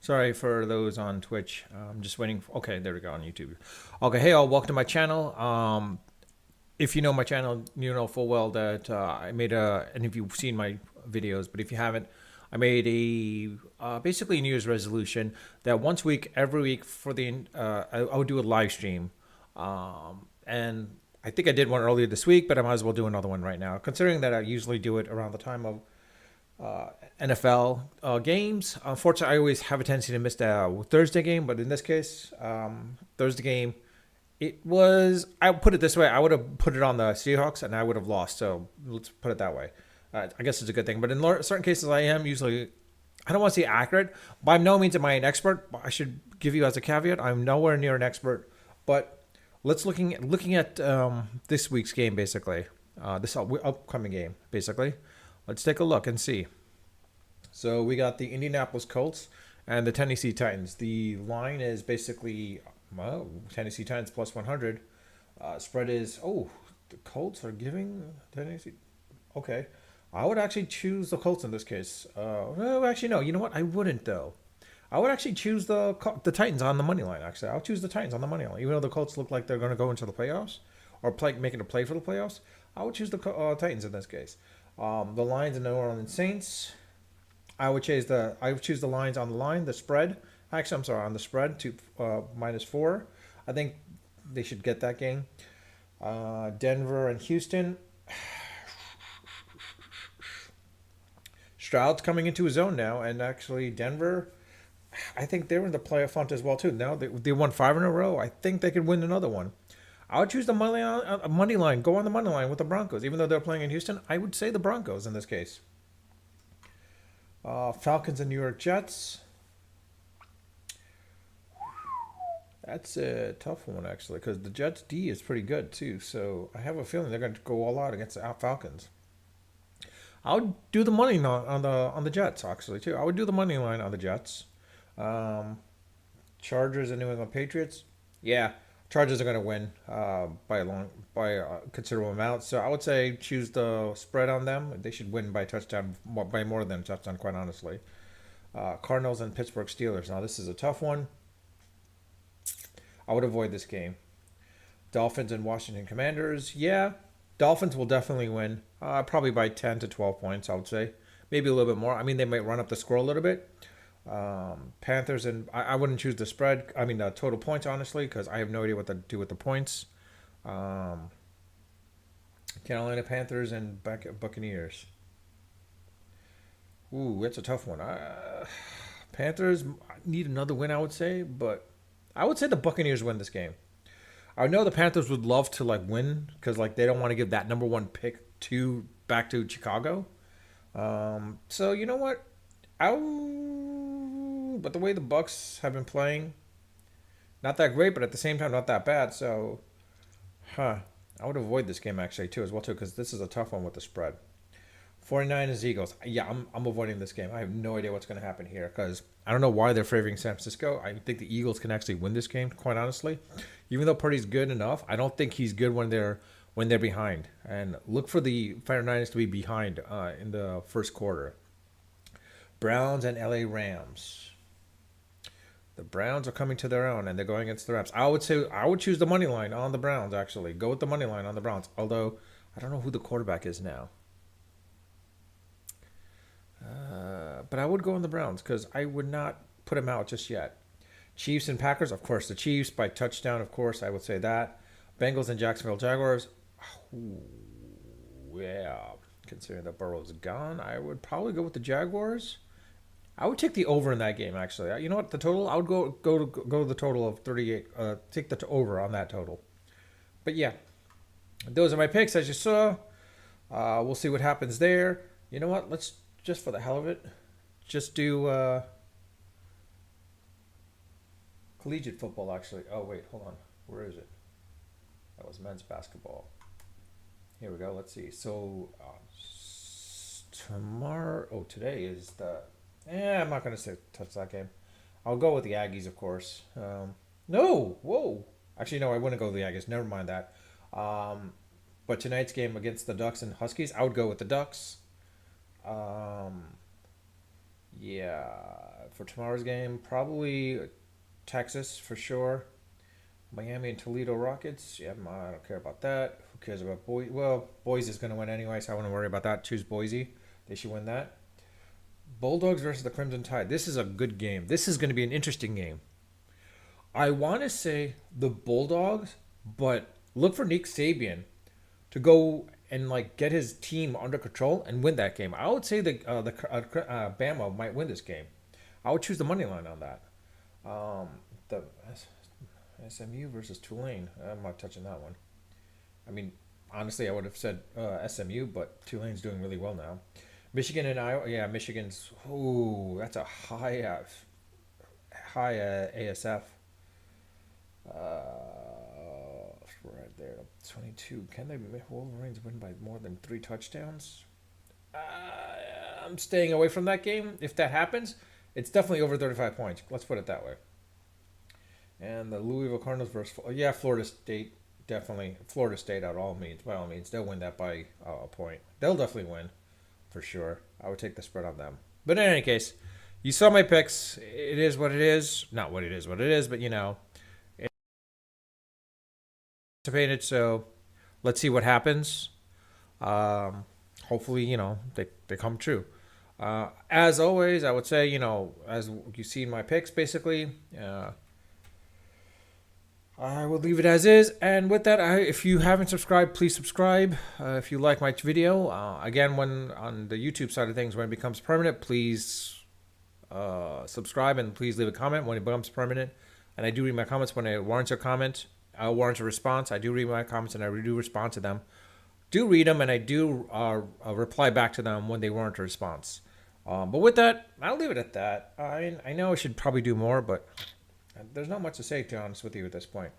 Sorry for those on Twitch. I'm just waiting. Okay, there we go on YouTube. Okay, hey all, welcome to my channel. If you know my channel, you know full well that I made and if you've seen my videos, but if you haven't, I made basically a New Year's resolution that once a week, every week for I would do a live stream, and I think I did one earlier this week, but I might as well do another one right now, considering that I usually do it around the time of NFL games. Unfortunately, I always have a tendency to miss the Thursday game, but in this case, Thursday game, it was. I put it this way: I would have put it on the Seahawks, and I would have lost. So let's put it that way. I guess it's a good thing. But in certain cases, I am usually. I don't want to say accurate. By no means am I an expert. I should give you as a caveat: I'm nowhere near an expert. But let's looking at this week's game, basically. This upcoming game, basically. Let's take a look and see. So we got the Indianapolis Colts and the Tennessee Titans. The line is basically Tennessee Titans plus 100. Spread is the Colts are giving Tennessee. Okay, I would actually choose the Colts in this case. No, actually no. You know what? I wouldn't though. I would actually choose the Titans on the money line. Actually, I'll choose the Titans on the money line, even though the Colts look like they're going to go into the playoffs or making a play for the playoffs. I would choose the Titans in this case. The Lions and New Orleans Saints. I would choose the lines on the line, the spread. Actually, I'm sorry, on the spread to -4. I think they should get that game. Denver and Houston. Stroud's coming into his own now, and actually Denver. I think they're in the playoff hunt as well too. Now they won five in a row. I think they could win another one. I would choose the money line. Go on the money line with the Broncos, even though they're playing in Houston. I would say the Broncos in this case. Falcons and New York Jets. That's a tough one actually, because the Jets D is pretty good too. So I have a feeling they're going to go all out against the Falcons. I would do the money on the Jets actually too. I would do the money line on the Jets. Um, Chargers and New England Patriots. Yeah, Chargers are going to win by a considerable amount. So I would say choose the spread on them. They should win by touchdown by more than a touchdown, quite honestly. Cardinals and Pittsburgh Steelers. Now this is a tough one. I would avoid this game. Dolphins and Washington Commanders. Yeah, Dolphins will definitely win. Probably by 10 to 12 points, I would say. Maybe a little bit more. I mean, they might run up the score a little bit. Panthers and I wouldn't choose the spread. I mean, the total points, honestly, because I have no idea what to do with the points. Um, Carolina Panthers and Buccaneers. Ooh, that's a tough one. Panthers need another win, I would say, but I would say the Buccaneers win this game. I know the Panthers would love to like win because like they don't want to give that number one pick to back to Chicago. So you know what? But the way the Bucks have been playing, not that great, but at the same time not that bad. So, I would avoid this game actually too as well too because this is a tough one with the spread. 49ers Eagles. Yeah, I'm avoiding this game. I have no idea what's going to happen here because I don't know why they're favoring San Francisco. I think the Eagles can actually win this game, quite honestly. Even though Purdy's good enough, I don't think he's good when they're behind. And look for the 49ers to be behind in the first quarter. Browns and LA Rams. The Browns are coming to their own and they're going against the Rams. I would say I would choose the money line on the Browns actually. Go with the money line on the Browns. Although I don't know who the quarterback is now. But I would go on the Browns because I would not put him out just yet. Chiefs and Packers, of course, the Chiefs by touchdown, of course, I would say that. Bengals and Jacksonville Jaguars. Ooh, yeah, considering that Burrow's gone, I would probably go with the Jaguars. I would take the over in that game. Actually, you know what? The total. I would go to the total of 38. Take the over on that total. But yeah, those are my picks as you saw. We'll see what happens there. You know what? Let's just for the hell of it, just do collegiate football. Actually, oh wait, hold on. Where is it? That was men's basketball. Here we go. Let's see. So tomorrow. Oh, today is the. I'm not gonna say touch that game. I'll go with the Aggies, of course. No, whoa. Actually, no, I wouldn't go with the Aggies. Never mind that. Um, but tonight's game against the Ducks and Huskies, I would go with the Ducks. Um, Yeah, for tomorrow's game, probably Texas for sure. Miami and Toledo Rockets. Yeah, I don't care about that. Who cares about Boise? Well, Boise is going to win anyway, so I wouldn't worry about that. Choose Boise. They should win that. Bulldogs versus the Crimson Tide. This is a good game. This is going to be an interesting game. I want to say the Bulldogs, but look for Nick Sabian to go and like get his team under control and win that game. I would say Bama might win this game. I would choose the money line on that. The SMU versus Tulane. I'm not touching that one. I mean, honestly, I would have said SMU, but Tulane's doing really well now. Michigan and Iowa. Yeah, Michigan's. Ooh, that's a high ASF. Right there, 22. Can they make Wolverines win by more than 3 touchdowns? Uh, I'm staying away from that game. If that happens, it's definitely over 35 points. Let's put it that way. And the Louisville Cardinals versus yeah, Florida State, definitely Florida State at all means by all means they'll win that by a point. They'll definitely win for sure. I would take the spread on them. But in any case, you saw my picks. It is what it is. Not what it is, but you know, anticipated. So let's see what happens. Hopefully, you know, they come true. As always, I would say, you know, as you see in my picks, basically, I will leave it as is. And with that, if you haven't subscribed, please subscribe. If you like my video, again, when on the YouTube side of things, when it becomes permanent, please subscribe and please leave a comment when it becomes permanent. And I do read my comments when it warrants a comment, warrants a response. I do read my comments and I do respond to them. Do read them and I do reply back to them when they warrant a response. But with that, I'll leave it at that. I know I should probably do more, but there's not much to say, to be honest with you, at this point.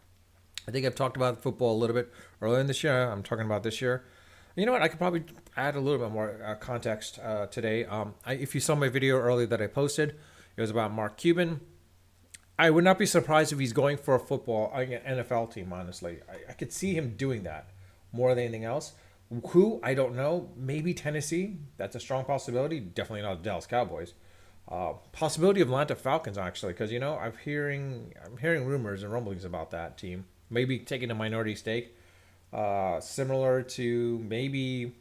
I think I've talked about football a little bit earlier in this year. I'm talking about this year. You know what? I could probably add a little bit more context today. If you saw my video earlier that I posted, it was about Mark Cuban. I would not be surprised if he's going for a football NFL team, honestly. I could see him doing that more than anything else. Who? I don't know. Maybe Tennessee. That's a strong possibility. Definitely not the Dallas Cowboys. Possibility of Atlanta Falcons, actually, because you know I'm hearing rumors and rumblings about that team. Maybe taking a minority stake, similar to maybe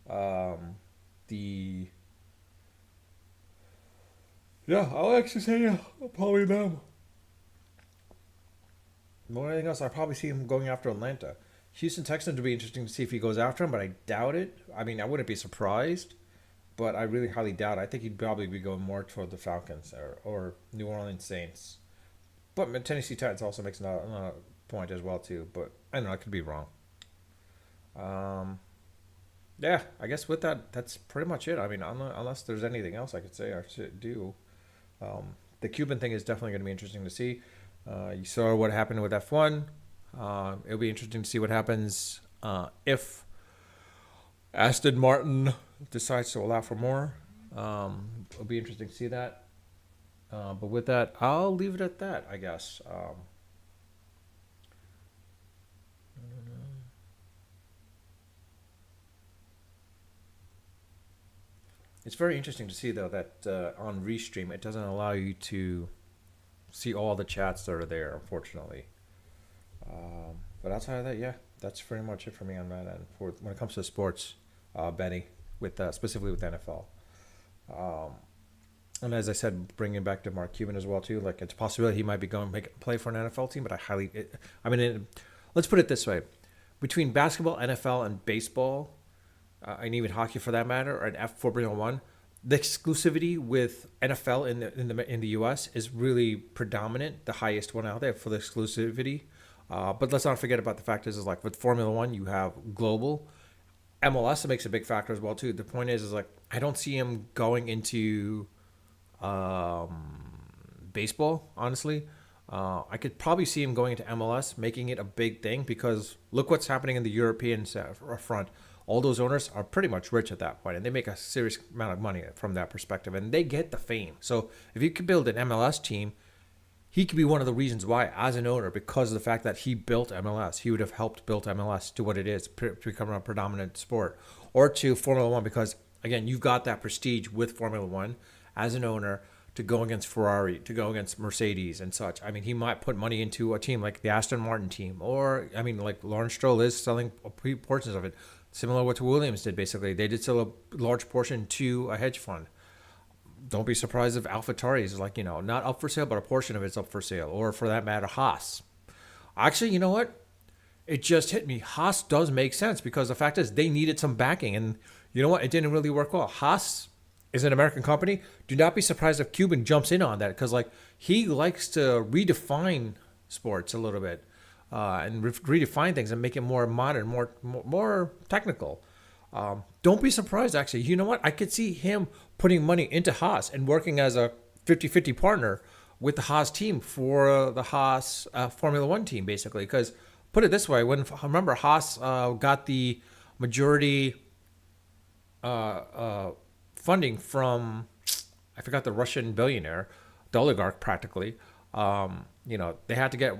the yeah. I'll actually say yeah, probably them. More than anything else, I probably see him going after Atlanta. Houston Texans would be interesting to see if he goes after him, but I doubt it. I mean, I wouldn't be surprised, but I really highly doubt it. I think he'd probably be going more toward the Falcons or New Orleans Saints. But Tennessee Titans also makes another point as well too. But I don't know, I could be wrong. Um, yeah, I guess with that, that's pretty much it. I mean, unless there's anything else I could say or should do. The Cuban thing is definitely going to be interesting to see. You saw what happened with F1. It'll be interesting to see what happens if Aston Martin decides to allow for more. It'll be interesting to see that. But with that, I'll leave it at that, I guess. It's very interesting to see, though, that on Restream, it doesn't allow you to see all the chats that are there, unfortunately. But outside of that, yeah, that's pretty much it for me on that end. For when it comes to sports, Benny, with specifically with NFL. Um, and as I said, bringing back to Mark Cuban as well too. Like it's a possibility he might be going to play for an NFL team, but let's put it this way: between basketball, NFL, and baseball, and even hockey for that matter, or an Formula One, the exclusivity with NFL in the U.S. is really predominant, the highest one out there for the exclusivity. But let's not forget about the fact is like with Formula One, you have global. MLS makes a big factor as well too. The point is like I don't see him going into baseball, honestly. I could probably see him going into MLS, making it a big thing because look what's happening in the European front. All those owners are pretty much rich at that point, and they make a serious amount of money from that perspective, and they get the fame. So if you could build an MLS team, he could be one of the reasons why, as an owner, because of the fact that he built MLS, he would have helped build MLS to what it is, become a predominant sport, or to Formula One, because again, you've got that prestige with Formula One as an owner to go against Ferrari, to go against Mercedes and such. I mean, he might put money into a team like the Aston Martin team, or I mean, like Lawrence Stroll is selling portions of it, similar to what Williams did. Basically, they did sell a large portion to a hedge fund. Don't be surprised if AlphaTauri is like, not up for sale, but a portion of it's up for sale, or for that matter, Haas. Actually, you know what? It just hit me. Haas does make sense because the fact is they needed some backing, and you know what? It didn't really work well. Haas is an American company. Do not be surprised if Cuban jumps in on that because like he likes to redefine sports a little bit and redefine things and make it more modern, more technical. Don't be surprised, actually. You know what? I could see him putting money into Haas and working as a 50-50 partner with the Haas team for the Haas Formula One team, basically. Because put it this way, remember Haas got the majority funding from, I forgot the Russian billionaire, the oligarch practically. They had to get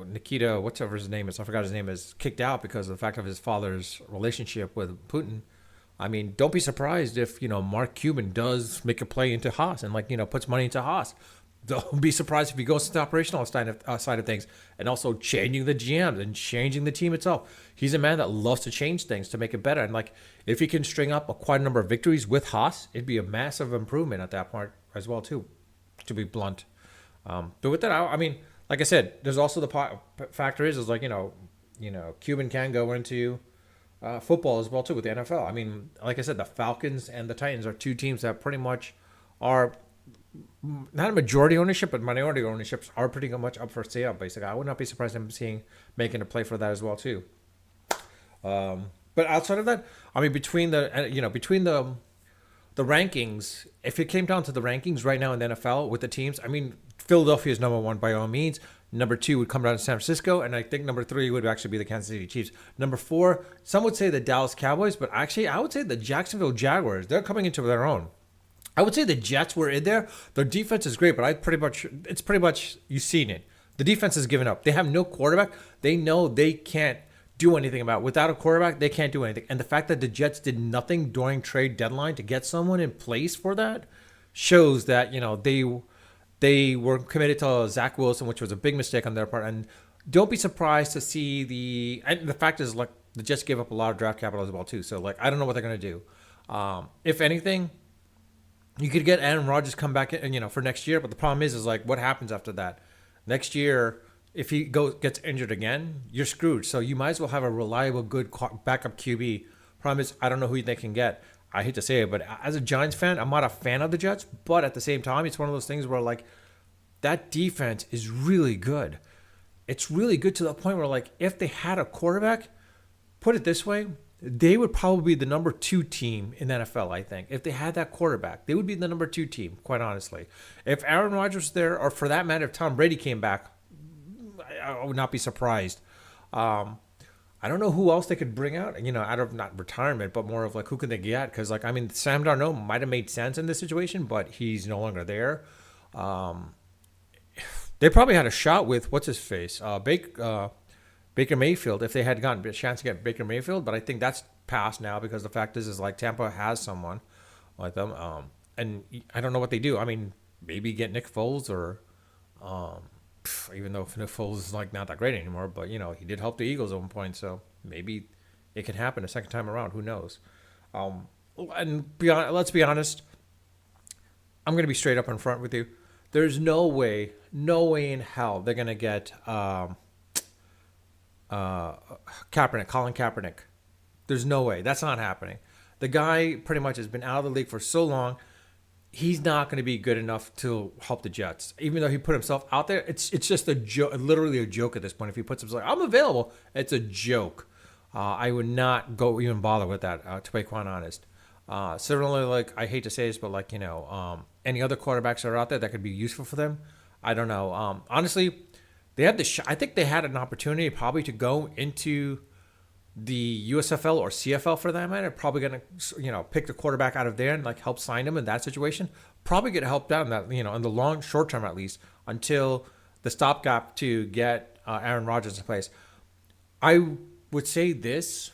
Nikita, whatever his name is, I forgot his name is, kicked out because of the fact of his father's relationship with Putin. I mean, don't be surprised if, Mark Cuban does make a play into Haas and puts money into Haas. Don't be surprised if he goes to the operational side of things and also changing the GMs and changing the team itself. He's a man that loves to change things to make it better. And if he can string up quite a number of victories with Haas, it'd be a massive improvement at that point as well, too, to be blunt. But with that, I mean, like I said, there's also the factor is Cuban can go into football as well, too, with the NFL. I mean, like I said, the Falcons and the Titans are two teams that pretty much are not a majority ownership, but minority ownerships are pretty much up for sale. Basically, I would not be surprised in making a play for that as well too. But outside of that, I mean, between the rankings, if it came down to the rankings right now in the NFL with the teams, I mean, Philadelphia is number one by all means. Number two would come down to San Francisco, and I think number three would actually be the Kansas City Chiefs. Number four, some would say the Dallas Cowboys, but actually I would say the Jacksonville Jaguars. They're coming into their own. I would say the Jets were in there. Their defense is great, but it's pretty much you've seen it. The defense has given up. They have no quarterback. They know they can't do anything about it. Without a quarterback, they can't do anything. And the fact that the Jets did nothing during trade deadline to get someone in place for that shows that they were committed to Zach Wilson, which was a big mistake on their part. And don't be surprised to see the fact is the Jets gave up a lot of draft capital as well too. So I don't know what they're gonna do. If anything, you could get Aaron Rodgers come back in, for next year, but the problem is what happens after that? Next year, if he gets injured again, you're screwed. So you might as well have a reliable, good backup QB. Problem is, I don't know who they can get. I hate to say it, but as a Giants fan, I'm not a fan of the Jets. But at the same time, it's one of those things where that defense is really good. It's really good to the point where if they had a quarterback, put it this way, they would probably be the number 2 team in the NFL, I think. If they had that quarterback, they would be the number 2 team, quite honestly. If Aaron Rodgers was there, or for that matter, if Tom Brady came back, I would not be surprised. I don't know who else they could bring out, out of not retirement, but more of who could they get? Because, Sam Darnold might have made sense in this situation, but he's no longer there. They probably had a shot with, what's his face? Baker Mayfield, if they had gotten a chance to get Baker Mayfield, but I think that's passed now because the fact is Tampa has someone like them, and I don't know what they do. I mean, maybe get Nick Foles, or even though Nick Foles is not that great anymore, but he did help the Eagles at one point, so maybe it can happen a second time around. Who knows? And let's be honest. I'm gonna be straight up in front with you. There's no way in hell they're gonna get Colin Kaepernick. There's no way. That's not happening. The guy pretty much has been out of the league for so long. He's not going to be good enough to help the Jets. Even though he put himself out there, it's just a joke, literally a joke at this point. If he puts himself, I'm available, it's a joke. I would not go even bother with that, to be quite honest. Similarly, I hate to say this, but any other quarterbacks that are out there that could be useful for them, I don't know. Honestly, they had I think they had an opportunity probably to go into the USFL or CFL for that matter. Probably going to pick the quarterback out of there and help sign him in that situation. Probably get helped out in that, in the short term at least, until the stopgap to get Aaron Rodgers in place. I would say this: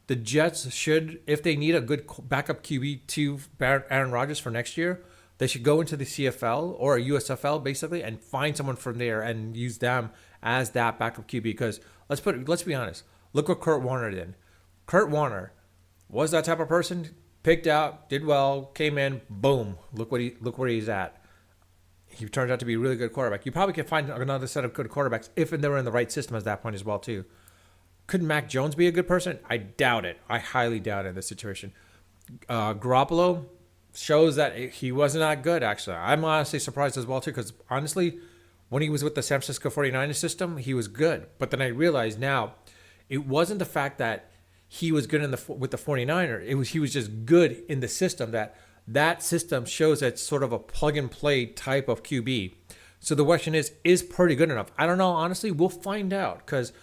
the Jets should, if they need a good backup QB to Aaron Rodgers for next year, they should go into the CFL or a USFL basically and find someone from there and use them as that backup QB. Because let's be honest. Look what Kurt Warner did. Kurt Warner was that type of person. Picked out, did well, came in, boom. Look where he's at. He turned out to be a really good quarterback. You probably could find another set of good quarterbacks if they were in the right system at that point as well too. Could Mac Jones be a good person? I doubt it. I highly doubt it in this situation. Garoppolo shows that he wasn't that good, actually. I'm honestly surprised as well, too, because honestly, when he was with the San Francisco 49ers system, he was good. But then I realized now, it wasn't the fact that he was good with the 49er. He was just good in the system. That system shows that it's sort of a plug-and-play type of QB. So the question is Purdy good enough? I don't know, honestly. We'll find out, because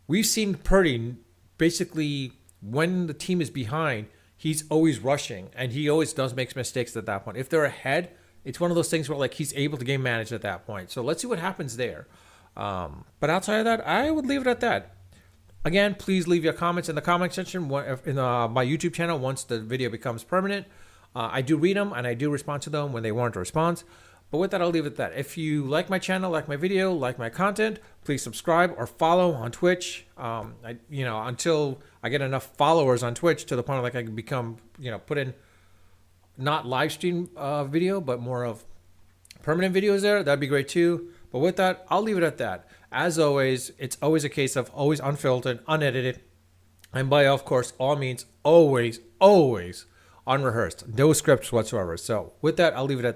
we've seen Purdy basically when the team is behind, he's always rushing, and he always does make mistakes at that point. If they're ahead, it's one of those things where like he's able to game manage at that point. So let's see what happens there. But outside of that, I would leave it at that. Again, please leave your comments in the comment section in my YouTube channel once the video becomes permanent. I do read them, and I do respond to them when they warrant a response. But with that, I'll leave it at that. If you like my channel, like my video, like my content, please subscribe or follow on Twitch. Until I get enough followers on Twitch to the point like I can become, put in not live stream video, but more of permanent videos there. That'd be great too. But with that, I'll leave it at that. As always, it's always a case of always unfiltered, unedited, and by, of course, all means always, always unrehearsed. No scripts whatsoever. So with that, I'll leave it at that.